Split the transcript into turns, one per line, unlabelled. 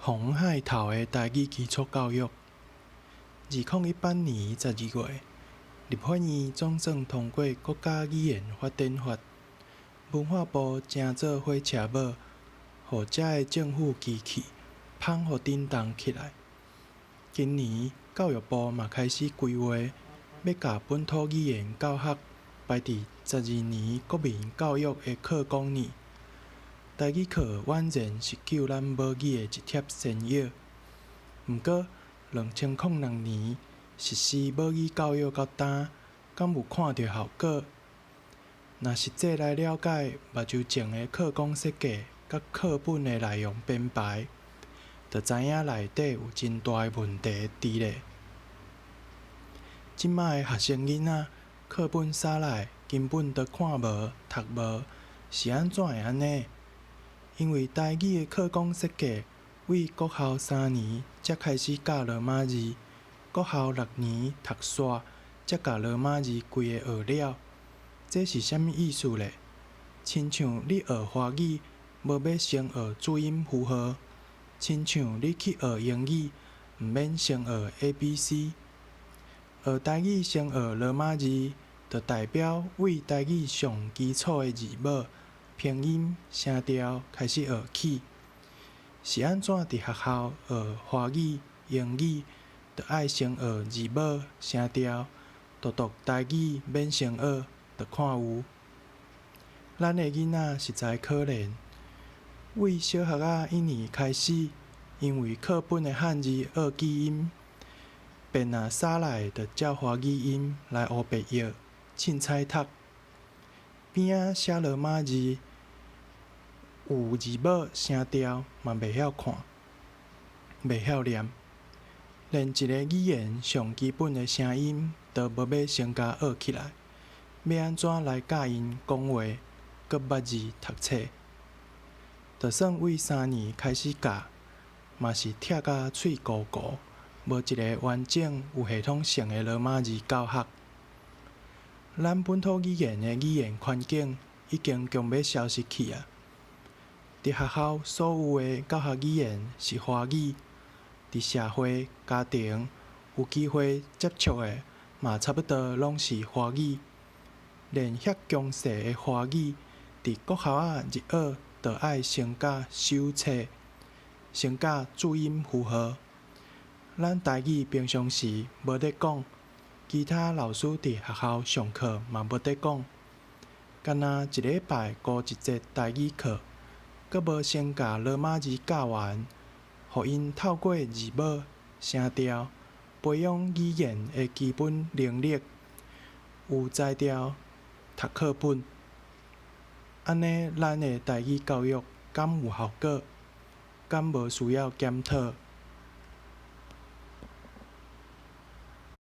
红海头的台语基础教育，2018年12月，立法院总算通过《国家语言发展法》，文化部正做火车母，互遮个政府机器捧互振动起来。今年教育部嘛开始规划，要甲本土语言教学排伫12年国民教育的课纲里。台语课宛然是救咱母语的一贴仙药。毋过，2006年实施母语教育到呾，敢有看到效果？若实际来了解目睭前的课纲设计甲课本的内容编排，就知影内底有真大的问题伫咧。即摆的学生囡仔课本扫来，根本都看无、读无，是安怎会安尼？因为台语的课纲设计，为国校3年才开始教罗马字，国校6年读煞，才甲罗马字规个学了。这是啥物意思咧？亲像你学华语，无要先学注音符号；亲像你去学英语，毋免先学 ABC。学台语先学罗马字，就代表为台语上基础的字母、拼音、声调开始学起。是安怎伫学校学华语、英语，就爱先学字母、声调，独台语免先学，就看有。咱的囡仔实在可怜，为小学仔1年开始，因为课本的汉字二记音，便若扫来就照华语音来学白页、凊彩读。边仔写罗马字，有字母、声调嘛袂晓看，袂晓念，连一个语言上基本的声音都无要先甲学起来，要安怎来教因讲话，搁捌字读册？就算为3年开始教，嘛是拆甲喙糊糊，无一个完整有系统性的罗马字教学。咱本土语言的语言环境已经强要消失去啊！伫学校所有的教学语言是华语，伫社会、家庭有机会接触的嘛差不多拢是华语。连遐强势的华语，伫国校仔入学，就爱先教手册，先教注音符号。咱台语平常时无得讲，其他老师伫学校上课嘛无得讲，干那一礼拜顾一节台语课，阁无先甲罗马字教完，互因透过字母、声调，培养语言的基本能力，有才调读课本。安尼，咱的台语教育敢有效果？敢无需要检讨？